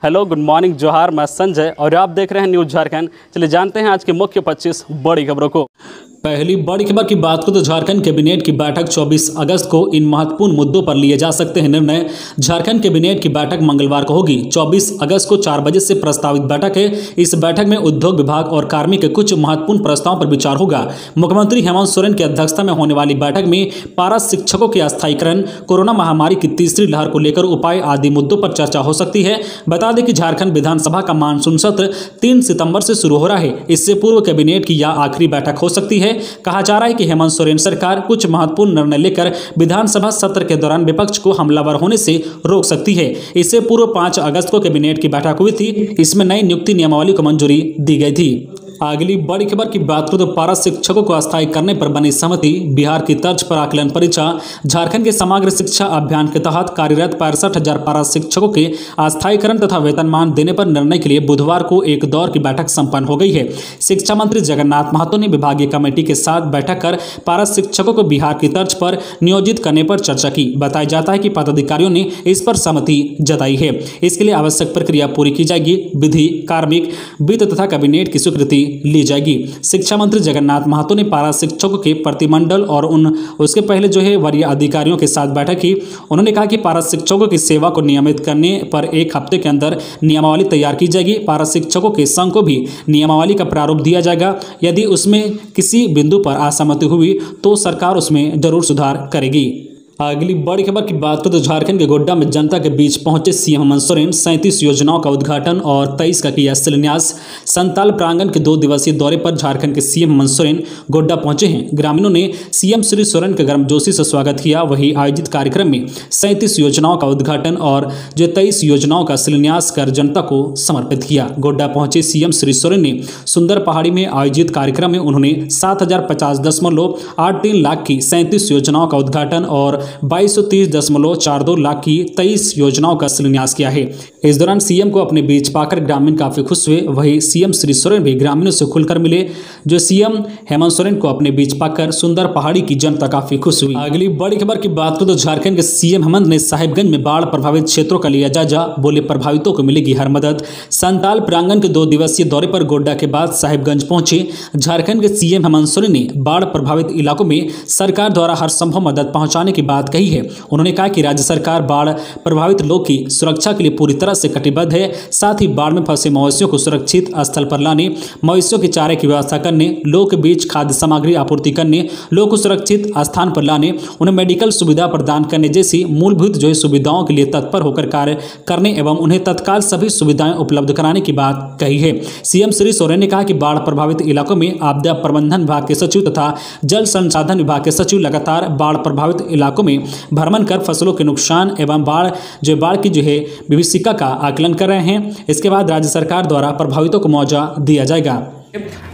Hello, good morning, जोहार। मैं संजय और आप देख रहे हैं न्यूज़ झारखंड। चलिए जानते हैं आज के मुख्य 25 बड़ी खबरों को। पहली बड़ी खबर की बात करें तो झारखंड कैबिनेट की बैठक 24 अगस्त को इन महत्वपूर्ण मुद्दों पर लिए जा सकते हैं निर्णय। झारखंड कैबिनेट की बैठक मंगलवार को होगी। 24 अगस्त को 4 बजे से प्रस्तावित बैठक है। इस बैठक में उद्योग विभाग और कार्मिक के कुछ महत्वपूर्ण प्रस्तावों पर विचार होगा। मुख्यमंत्री हेमंत सोरेन की अध्यक्षता में होने वाली बैठक में पारा शिक्षकों के अस्थायीकरण, कोरोना महामारी की तीसरी लहर को लेकर उपाय आदि मुद्दों पर चर्चा हो सकती है। बता दें कि झारखंड विधानसभा का मानसून सत्र 3 सितंबर से शुरू हो रहा है। इससे पूर्व कैबिनेट की यह आखिरी बैठक हो सकती है। कहा जा रहा है कि हेमंत सोरेन सरकार कुछ महत्वपूर्ण निर्णय लेकर विधानसभा सत्र के दौरान विपक्ष को हमलावर होने से रोक सकती है। इससे पूर्व 5 अगस्त को कैबिनेट की बैठक हुई थी। इसमें नई नियुक्ति नियमावली को मंजूरी दी गई थी। अगली बड़ी खबर की बात करें तो पारा शिक्षकों को अस्थायी करने पर बनी सहमति। बिहार की तर्ज पर आकलन परीक्षा। झारखंड के समग्र शिक्षा अभियान के तहत कार्यरत 65,000 पारा शिक्षकों के अस्थायीकरण तथा वेतनमान देने पर निर्णय के लिए बुधवार को एक दौर की बैठक संपन्न हो गई है। शिक्षा मंत्री जगन्नाथ महतो ने विभागीय कमेटी के साथ बैठक कर पारा शिक्षकों को बिहार की तर्ज पर नियोजित करने पर चर्चा की। बताया जाता है कि पदाधिकारियों ने इस पर सहमति जताई है। इसके लिए आवश्यक प्रक्रिया पूरी की जाएगी। विधि, कार्मिक, वित्त तथा कैबिनेट की स्वीकृति ली जाएगी। शिक्षा मंत्री जगन्नाथ महतो ने पारा शिक्षकों के प्रतिमंडल और उसके पहले वरीय अधिकारियों के साथ बैठक की। उन्होंने कहा कि पारा शिक्षकों की सेवा को नियमित करने पर 1 हफ्ते के अंदर नियमावली तैयार की जाएगी। पारा शिक्षकों के संघ को भी नियमावली का प्रारूप दिया जाएगा। यदि उसमें किसी बिंदु पर असहमति हुई तो सरकार उसमें जरूर सुधार करेगी। अगली बड़ी खबर की बात करें तो झारखंड के गोड्डा में जनता के बीच पहुंचे सीएम हेमंत सोरेन। 37 योजनाओं का उद्घाटन और 23 का किया शिलान्यास। संताल प्रांगण के 2 दिवसीय दौरे पर झारखंड के सीएम हेमंत सोरेन गोड्डा पहुंचे हैं। ग्रामीणों ने सीएम श्री सोरेन का गर्मजोशी से स्वागत किया। वहीं आयोजित कार्यक्रम में 37 योजनाओं का उद्घाटन और 23 योजनाओं का शिलान्यास कर जनता को समर्पित किया। गोड्डा पहुंचे सीएम श्री सोरेन ने सुंदर पहाड़ी में आयोजित कार्यक्रम में उन्होंने 7,050.83 लाख की 37 योजनाओं का उद्घाटन और 2230.42 लाख की 23 योजनाओं का शिलान्यास किया है। इस दौरान सीएम को अपने बीच पाकर ग्रामीण काफी खुश हुए। वहीं सीएम श्री सोरेन भी ग्रामीणों से खुलकर मिले। जो सीएम हेमंत सोरेन को अपने बीच पाकर सुंदर पहाड़ी की जनता काफी खुश हुई। अगली बड़ी खबर की बात करें तो झारखंड के सीएम हेमंत ने साहिबगंज में बाढ़ प्रभावित क्षेत्रों का लिया जायजा। बोले प्रभावितों को मिलेगी हर मदद। संताल प्रांगण के 2 दिवसीय दौरे पर गोड्डा के बाद साहिबगंज पहुंचे झारखंड के सीएम हेमंत सोरेन ने बाढ़ प्रभावित इलाकों में सरकार द्वारा हर संभव मदद पहुंचाने की बात कही है। उन्होंने कहा कि राज्य सरकार बाढ़ प्रभावित लोग की सुरक्षा के लिए पूरी तरह से कटिबद्ध है। साथ ही बाढ़ में फंसे मवेशियों को सुरक्षित स्थल पर लाने, मवेशियों के चारे की व्यवस्था करने, लोगों के बीच खाद्य सामग्री आपूर्ति करने, लोगों को सुरक्षित स्थान पर लाने, उन्हें मेडिकल सुविधा प्रदान करने जैसी मूलभूत सुविधाओं के लिए तत्पर होकर कार्य करने एवं उन्हें तत्काल सभी सुविधाएं उपलब्ध कराने की बात कही है। सीएम श्री सोरेन ने कहा कि बाढ़ प्रभावित इलाकों में आपदा प्रबंधन विभाग के सचिव तथा जल संसाधन विभाग के सचिव लगातार बाढ़ प्रभावित इलाकों में भ्रमण कर फसलों के नुकसान एवं बाढ़ की विभीषिका का आकलन कर रहे हैं। इसके बाद राज्य सरकार द्वारा प्रभावितों को मुआवजा दिया जाएगा।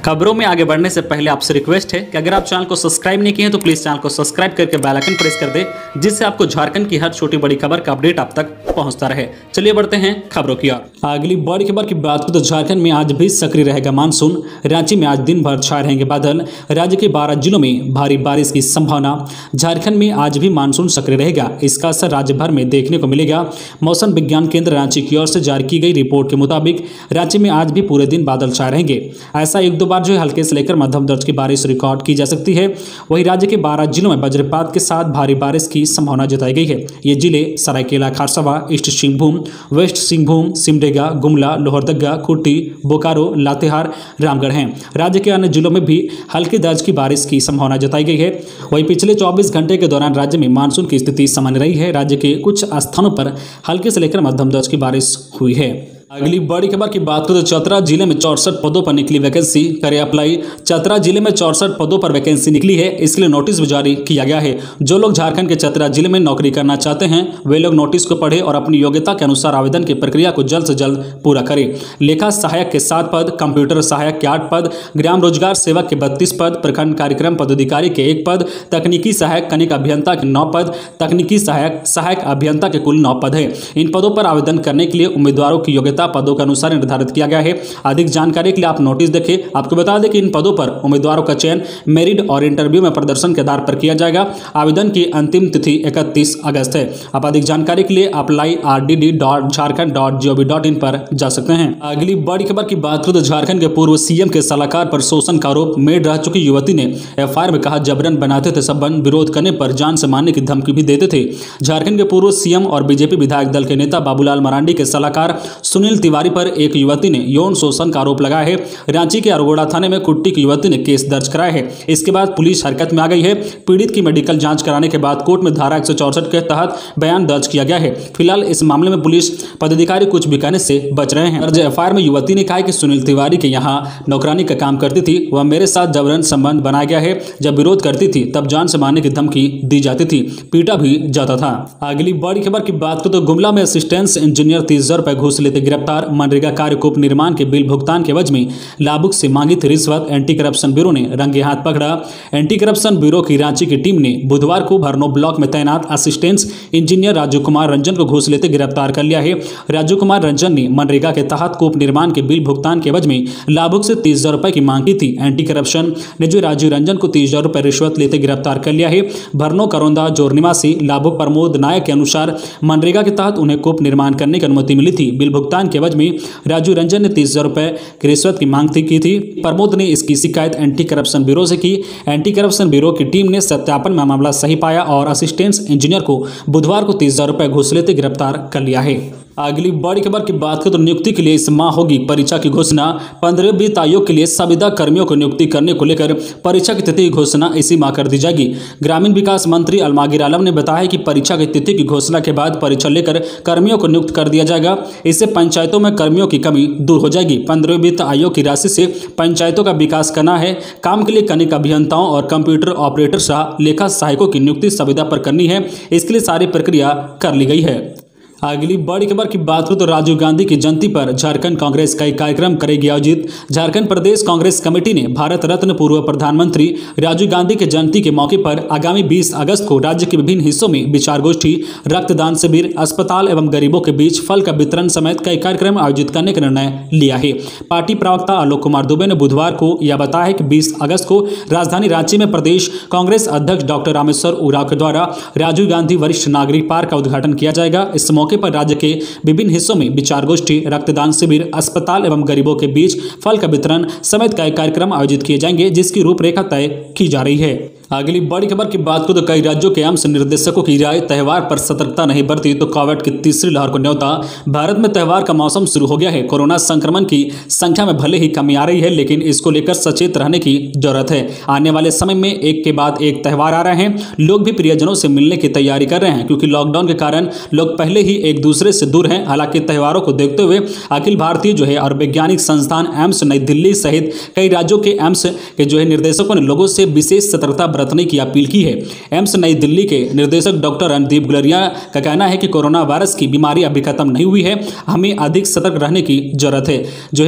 खबरों में आगे बढ़ने से पहले आपसे रिक्वेस्ट है कि अगर आप चैनल को सब्सक्राइब नहीं किए हैं तो प्लीज चैनल को सब्सक्राइब करके बेल आइकन प्रेस कर दे, जिससे आपको झारखंड की हर छोटी बड़ी खबर का अपडेट आप तक पहुंचता रहे। चलिए बढ़ते हैं खबरों की ओर। अगली बड़ी खबर की बात करें तो झारखंड में आज भी सक्रिय रहेगा मानसून। रांची में आज दिन भर छाए रहेंगे बादल। राज्य के 12 जिलों में भारी बारिश की संभावना। झारखंड में आज भी मानसून सक्रिय रहेगा। इसका असर राज्य भर में देखने को मिलेगा। मौसम विज्ञान केंद्र रांची की ओर से जारी की गई रिपोर्ट के मुताबिक रांची में आज भी पूरे दिन बादल छाए रहेंगे। ऐसा 1-2 बार हल्के से लेकर मध्यम दर्ज की बारिश रिकॉर्ड की जा सकती है। वहीं राज्य के 12 जिलों में वज्रपात के साथ भारी बारिश की संभावना जताई गई है। ये जिले सरायकेला खरसावां, ईस्ट सिंहभूम, वेस्ट सिंहभूम, सिमडेगा, गुमला, लोहरदगा, खूंटी, बोकारो, लातेहार, रामगढ़ हैं। राज्य के अन्य जिलों में भी हल्के दर्ज की बारिश की संभावना जताई गई है। वहीं पिछले 24 घंटे के दौरान राज्य में मानसून की स्थिति सामान्य रही है। राज्य के कुछ स्थानों पर हल्के से लेकर मध्यम दर्ज की बारिश हुई है। अगली बड़ी खबर की बात करें तो चतरा जिले में 64 पदों पर निकली वैकेंसी। करें अप्लाई। चतरा जिले में 64 पदों पर वैकेंसी निकली है। इसके लिए नोटिस भी जारी किया गया है। जो लोग झारखंड के चतरा जिले में नौकरी करना चाहते हैं वे लोग नोटिस को पढ़े और अपनी योग्यता के अनुसार आवेदन की प्रक्रिया को जल्द से जल्द पूरा करें। लेखा सहायक के 7 पद, कंप्यूटर सहायक के 8 पद, ग्राम रोजगार सेवक के 32 पद, प्रखंड कार्यक्रम पदाधिकारी के 1 पद, तकनीकी सहायक कनिक अभियंता के 9 पद, तकनीकी सहायक अभियंता के कुल 9 पद है। इन पदों पर आवेदन करने के लिए उम्मीदवारों की योग्यता योग्यता पदों के अनुसार निर्धारित किया गया है। अधिक जानकारी के लिए आप नोटिस देखें। आपको बता दें कि इन पदों पर उम्मीदवारों का चयन मेरिट और इंटरव्यू में प्रदर्शन के आधार पर किया जाएगा। आवेदन की अंतिम तिथि 31 अगस्त है। आप अधिक जानकारी के लिए apply.rdd.jharkhand.gov.in पर जा सकते हैं। अगली बड़ी खबर की बात करें तो झारखंड के पूर्व सीएम के सलाहकार पर शोषण का आरोप मेड रह चुकी युवती ने एफआईआर में कहा, जबरन बनाते थे संबंध, विरोध करने पर जान से मारने की धमकी भी देते थे। झारखंड के पूर्व सीएम और बीजेपी विधायक दल के नेता बाबूलाल मरांडी के सलाहकार सुनील तिवारी पर एक युवती ने यौन शोषण का आरोप लगाया है। रांची के अरगोड़ा थाने में कुट्टी की युवती ने केस दर्ज कराया है। इसके बाद पुलिस हरकत में आ गई है। पीड़ित की मेडिकल जांच कराने के बाद कोर्ट में धारा 164 के तहत बयान दर्ज किया गया है। फिलहाल इस मामले में पुलिस पदाधिकारी कुछ भी कहने से बच रहे हैं। दर्ज एफआईआर में युवती ने कहा कि सुनील तिवारी के यहाँ नौकरानी का काम करती थी, वह मेरे साथ जबरन संबंध बनाया गया है। जब विरोध करती थी तब जान से मारने की धमकी दी जाती थी, पीटा भी जाता था। अगली बड़ी खबर की बात करें तो गुमला में असिस्टेंट इंजीनियर 30,000 रुपए घूस लेते गिरफ्तार। मनरेगा कार्य कूप निर्माण के बिल भुगतान के एवज में लाभुक से मांगी थी रिश्वत। एंटी करप्शन ब्यूरो ने रंगे हाथ पकड़ा। एंटी करप्शन ब्यूरो की रांची की टीम ने बुधवार को भरनो ब्लॉक में तैनात असिस्टेंट इंजीनियर राजू कुमार रंजन को घूस लेते गिरफ्तार कर लिया है। राजू कुमार रंजन ने मनरेगा के तहत कूप निर्माण के बिल भुगतान के एवज में लाभुक से 30,000 रुपए की मांग की थी। एंटी करप्शन ने जो राजू रंजन को 30,000 रुपए रिश्वत लेते गिरफ्तार कर लिया है। भरनो करोंदा जोर निवासी लाभुक प्रमोद नायक के अनुसार मनरेगा के तहत उन्हें कूप निर्माण करने की अनुमति मिली थी। बिल भुगतान के एवज में राजू रंजन ने 30,000 रुपए की रिश्वत की मांग की थी। प्रमोद ने इसकी शिकायत एंटी करप्शन ब्यूरो से की। एंटी करप्शन ब्यूरो की टीम ने सत्यापन में मामला सही पाया और असिस्टेंट इंजीनियर को बुधवार को 30,000 रुपए घूस लेते गिरफ्तार कर लिया है। अगली बड़ी खबर की बात करें तो नियुक्ति के लिए इस माह होगी परीक्षा की घोषणा। 15वें वित्त आयोग के लिए संविदा कर्मियों को नियुक्ति करने को लेकर परीक्षा की तिथि की घोषणा इसी माह कर दी जाएगी। ग्रामीण विकास मंत्री अलमागिर आलम ने बताया कि परीक्षा की तिथि की घोषणा के बाद परीक्षा लेकर कर्मियों को नियुक्त कर दिया जाएगा। इससे पंचायतों में कर्मियों की कमी दूर हो जाएगी। 15वें वित्त आयोग की राशि से पंचायतों का विकास करना है। काम के लिए कनिक अभियंताओं और कंप्यूटर ऑपरेटर सह लेखा सहायकों की नियुक्ति संविदा पर करनी है। इसके लिए सारी प्रक्रिया कर ली गई है। अगली बड़ी खबर की बात करें तो राजीव गांधी की जयंती पर झारखंड कांग्रेस का एक कार्यक्रम करेगी आयोजित। झारखंड प्रदेश कांग्रेस कमेटी ने भारत रत्न पूर्व प्रधानमंत्री राजीव गांधी की जयंती के मौके पर आगामी 20 अगस्त को राज्य के विभिन्न हिस्सों में विचार गोष्ठी, रक्तदान शिविर, अस्पताल एवं गरीबों के बीच फल का वितरण समेत कई कार्यक्रम आयोजित करने का निर्णय लिया है। पार्टी प्रवक्ता आलोक कुमार दुबे ने बुधवार को यह बताया है कि 20 अगस्त को राजधानी रांची में प्रदेश कांग्रेस अध्यक्ष डॉक्टर रामेश्वर उरांव के द्वारा राजीव गांधी वरिष्ठ नागरिक पार्क का उद्घाटन किया जाएगा। इस मौके पर राज्य के विभिन्न हिस्सों में विचार गोष्ठी, रक्तदान शिविर, अस्पताल एवं गरीबों के बीच फल का वितरण समेत कई कार्यक्रम आयोजित किए जाएंगे, जिसकी रूपरेखा तय की जा रही है। अगली बड़ी खबर की बात करें तो कई राज्यों के एम्स निदेशकों की राय, त्योहार पर सतर्कता नहीं बरती तो कोविड की तीसरी लहर को न्योता। भारत में त्योहार का मौसम शुरू हो गया है। कोरोना संक्रमण की संख्या में भले ही कमी आ रही है, लेकिन इसको लेकर सचेत रहने की जरूरत है। आने वाले समय में एक के बाद एक त्योहार आ रहे हैं। लोग भी प्रियजनों से मिलने की तैयारी कर रहे हैं, क्योंकि लॉकडाउन के कारण लोग पहले ही एक दूसरे से दूर हैं। हालांकि त्योहारों को देखते हुए अखिल भारतीय और वैज्ञानिक संस्थान एम्स नई दिल्ली सहित कई राज्यों के एम्स के निदेशकों ने लोगों से विशेष सतर्कता बरतने की अपील की है। एम्स नई दिल्ली के निदेशक डॉक्टर रणदीप गुलेरिया का कहना है कि कोरोना वायरस की बीमारी अभी खत्म नहीं हुई है, हमें अधिक सतर्क रहने की जरूरत है।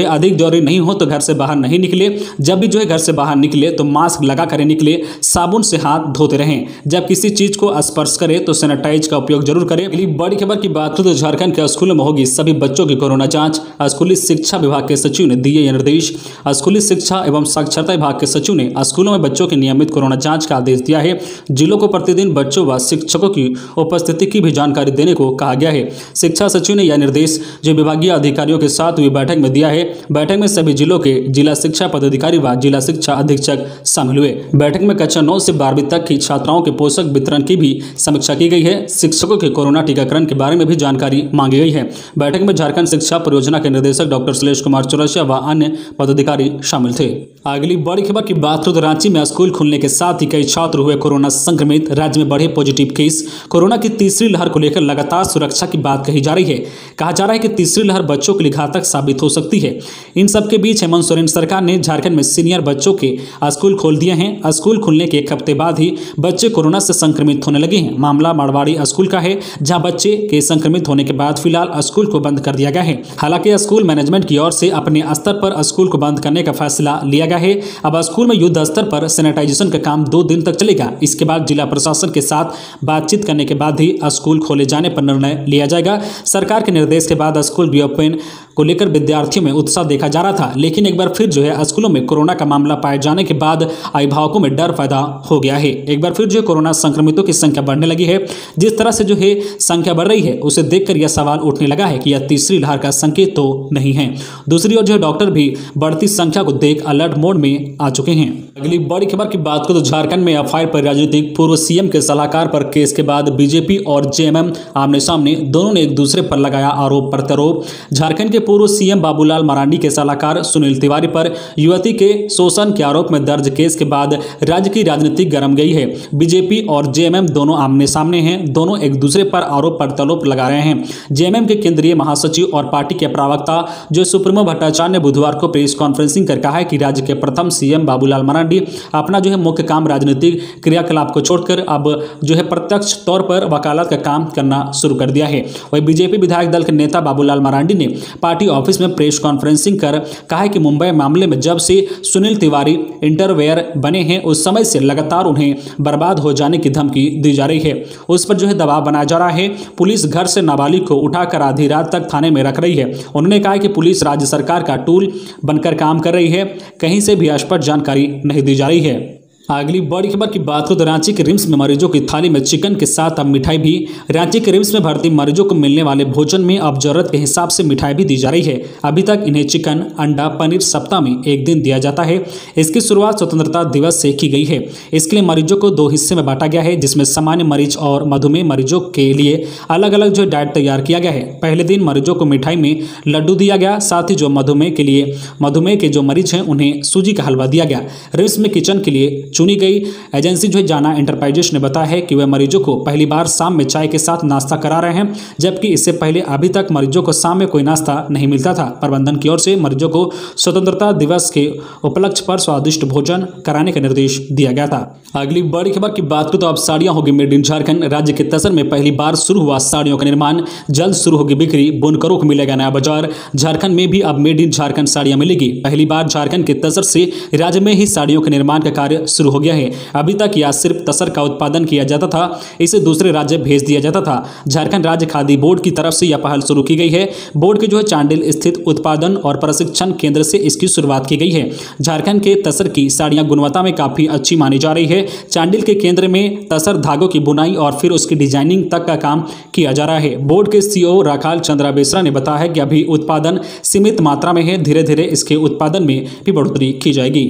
अधिक जरूरी नहीं हो तो घर से बाहर नहीं निकले। जब भी घर से बाहर निकले तो मास्क लगा कर निकले, साबुन से हाथ धोते रहें। जब किसी चीज को स्पर्श करें तो सैनिटाइज का उपयोग जरूर करें। अगली बड़ी खबर की बात तो झारखंड के स्कूलों में होगी सभी बच्चों की कोरोना जांच। स्कूली शिक्षा विभाग के सचिव ने दिए यह निर्देश। स्कूली शिक्षा एवं साक्षरता विभाग के सचिव ने स्कूलों में बच्चों की नियमित कोरोना जांच का आदेश दिया है। जिलों को प्रतिदिन बच्चों व शिक्षकों की उपस्थिति की भी जानकारी देने को कहा गया है। शिक्षा सचिव ने यह निर्देश जो विभागीय अधिकारियों के साथ हुई बैठक में दिया है। बैठक में सभी जिलों के जिला शिक्षा पदाधिकारी व जिला शिक्षा अधीक्षक शामिल हुए। बैठक में कक्षा 9 से 12वीं तक की छात्राओं के पोषक वितरण की भी समीक्षा की गई है। शिक्षकों के कोरोना टीकाकरण के बारे में भी जानकारी मांगी गई है। बैठक में झारखंड शिक्षा परियोजना के निदेशक डॉक्टर शैलेश कुमार चौरसिया व अन्य पदाधिकारी शामिल थे। अगली बड़ी खबर की बात करें तो रांची में स्कूल खुलने के साथ ही कई छात्र हुए कोरोना संक्रमित। राज्य में बढ़े पॉजिटिव केस। कोरोना की तीसरी लहर को लेकर लगातार सुरक्षा की बात कही जा रही है। कहा जा रहा है कि तीसरी लहर बच्चों के लिए घातक साबित हो सकती है। इन सबके बीच हेमंत सोरेन सरकार ने झारखंड में सीनियर बच्चों के स्कूल खोल दिए हैं। स्कूल खुलने के एक हफ्ते बाद ही बच्चे कोरोना से संक्रमित होने लगे हैं। मामला मारवाड़ी स्कूल का है, जहां बच्चे के संक्रमित होने के बाद फिलहाल स्कूल को बंद कर दिया गया है। हालांकि स्कूल मैनेजमेंट की ओर से अपने स्तर पर स्कूल को बंद करने का फैसला लिया गया है। अब स्कूल में युद्ध स्तर पर सैनिटाइजेशन का काम 2 दिन तक चलेगा। इसके बाद जिला प्रशासन के साथ बातचीत करने के बाद ही स्कूल खोले जाने पर निर्णय लिया जाएगा। सरकार के निर्देश के बाद स्कूल रीओपन को लेकर विद्यार्थियों में उत्साह देखा जा रहा था, लेकिन एक बार फिर जो है स्कूलों में कोरोना का मामला पाए जाने के बाद अभिभावकों में डर पैदा हो गया है। एक बार फिर जो कोरोना संक्रमितों की संख्या बढ़ने लगी है। जिस तरह से जो है संख्या बढ़ रही है उसे देखकर यह सवाल उठने लगा है कि यह तीसरी लहर का संकेत तो नहीं है। दूसरी ओर जो डॉक्टर भी बढ़ती संख्या को देख अलर्ट मोड में आ चुके हैं। अगली बड़ी खबर की बात करें तो झारखंड में एफआईआर पर राजनीतिक पूर्व सीएम के सलाहकार पर केस के बाद बीजेपी और जेएमएम आमने सामने, दोनों ने एक दूसरे पर लगाया आरोप प्रत्यारोप। झारखंड के पूर्व सीएम बाबूलाल मरांडी के सलाहकार सुनील तिवारी पर युवती के शोषण के आरोप में दर्ज केस के बाद राज्य की राजनीति गरम गई है। बीजेपी और जेएमएम दोनों आमने सामने हैं, दोनों एक दूसरे पर आरोप प्रत्यारोप लगा रहे हैं। जेएमएम के केंद्रीय महासचिव और पार्टी के प्रवक्ता जो सुप्रीमो भट्टाचार्य ने बुधवार को प्रेस कॉन्फ्रेंसिंग कर कहा है कि राज्य के प्रथम सीएम बाबूलाल मरांडी अपना जो है मुख्य काम राजनीतिक क्रियाकलाप को छोड़कर अब जो है प्रत्यक्ष तौर पर वकालत का काम करना शुरू कर दिया है। वही बीजेपी विधायक दल के नेता बाबूलाल मरांडी ने पार्टी ऑफिस में प्रेस कॉन्फ्रेंसिंग कर कहा है कि मुंबई मामले में जब से सुनील तिवारी इंटरवेयर बने हैं उस समय से लगातार उन्हें बर्बाद हो जाने की धमकी दी जा रही है। उस पर जो है दबाव बनाया जा रहा है। पुलिस घर से नाबालिग को उठाकर आधी रात तक थाने में रख रही है। उन्होंने कहा कि पुलिस राज्य सरकार का टूल बनकर काम कर रही है, कहीं से भी स्पष्ट जानकारी नहीं दी जा रही है। अगली बड़ी खबर की बात करें तो रांची के रिम्स में मरीजों की थाली में चिकन के साथ अब मिठाई भी। रांची के रिम्स में भर्ती मरीजों को मिलने वाले भोजन में अब जरूरत के हिसाब से मिठाई भी दी जा रही है। अभी तक इन्हें चिकन, अंडा, पनीर सप्ताह में एक दिन दिया जाता है। इसकी शुरुआत स्वतंत्रता दिवस से की गई है। इसके लिए मरीजों को 2 हिस्से में बांटा गया है, जिसमें सामान्य मरीज और मधुमेह मरीजों के लिए अलग अलग जो डाइट तैयार किया गया है। पहले दिन मरीजों को मिठाई में लड्डू दिया गया, साथ ही जो मधुमेह के जो मरीज हैं उन्हें सूजी का हलवा दिया गया। रिम्स में किचन के लिए चुनी गई एजेंसी जो है जाना एंटरप्राइजेस ने बताया है कि वे मरीजों को पहली बार शाम में चाय के साथ नाश्ता करा रहे हैं, जबकि इससे पहले अभी तक मरीजों को शाम में कोई नाश्ता नहीं मिलता था। प्रबंधन की ओर से मरीजों को स्वतंत्रता दिवस के उपलक्ष्य पर स्वादिष्ट भोजन कराने का निर्देश दिया गया था। अगली बड़ी खबर की बात करें तो अब साड़ियां होगी मेड इन झारखंड। राज्य के तसर में पहली बार शुरू हुआ साड़ियों का निर्माण, जल्द शुरू होगी बिक्री, बुनकरों को मिलेगा नया बाजार। झारखंड में भी अब मेड इन झारखंड साड़ियां मिलेगी। पहली बार झारखंड के तसर से राज्य में ही साड़ियों के निर्माण का कार्य शुरू हो गया है। अभी तक यह सिर्फ तसर का उत्पादन किया जाता था, इसे दूसरे राज्य भेज दिया जाता था। झारखंड राज्य खादी बोर्ड की तरफ से यह पहल शुरू की गई है। बोर्ड के जो है चांडिल स्थित उत्पादन और प्रशिक्षण केंद्र से इसकी शुरुआत की गई है। झारखंड के तसर की साड़ियां गुणवत्ता में काफी अच्छी मानी जा रही है। चांडिल के केंद्र में तसर धागों की बुनाई और फिर उसकी डिजाइनिंग तक का काम किया जा रहा है। बोर्ड के सीईओ राखाल चंद्रा बेसरा ने बताया है कि अभी उत्पादन सीमित मात्रा में है, धीरे धीरे इसके उत्पादन में भी बढ़ोतरी की जाएगी।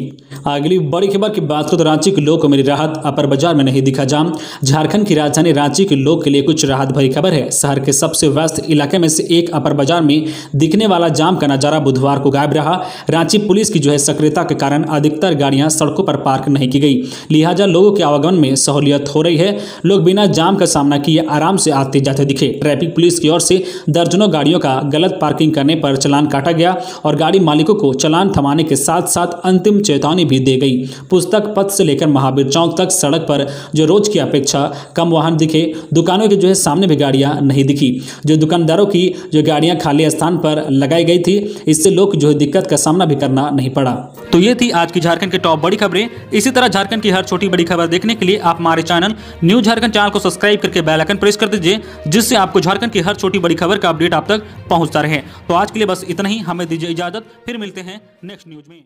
अगली बड़ी खबर की बात करें तो रांची के लोग को मिली राहत, अपर बाजार में नहीं दिखा जाम। झारखंड की राजधानी रांची के लोग के लिए कुछ राहत भरी खबर है। शहर के सबसे व्यस्त इलाके में से एक अपर बाजार में दिखने वाला जाम का नजारा बुधवार को गायब रहा। रांची पुलिस की जो है सक्रियता के कारण अधिकतर गाड़ियां सड़कों पर पार्क नहीं की गई, लिहाजा लोगों के आवागमन में सहूलियत हो रही है। लोग बिना जाम का सामना किए आराम से आते जाते दिखे। ट्रैफिक पुलिस की ओर से दर्जनों गाड़ियों का गलत पार्किंग करने पर चालान काटा गया और गाड़ी मालिकों को चालान थमाने के साथ साथ अंतिम चेतावनी भी दी गई। पुस्तक पथ से लेकर महावीर चौक तक सड़क पर जो रोज की अपेक्षा कम वाहन दिखे। दुकानों के जो है सामने भी गाड़ियां नहीं दिखी। जो दुकानदारों की जो गाड़ियां खाली स्थान पर लगाई गई थी, इससे लोग जो है दिक्कत का सामना भी करना नहीं पड़ा। तो ये थी आज की झारखंड की टॉप बड़ी खबरें। इसी तरह झारखंड की हर छोटी बड़ी खबर देखने के लिए आप हमारे चैनल न्यू झारखंड चैनल को सब्सक्राइब करके बेल आइकन प्रेस कर दीजिए, जिससे आपको झारखंड की हर छोटी बड़ी खबर का अपडेट आप तक पहुंचता रहे। तो आज के लिए बस इतना ही, हमें दीजिए इजाजत, फिर मिलते हैं नेक्स्ट न्यूज में।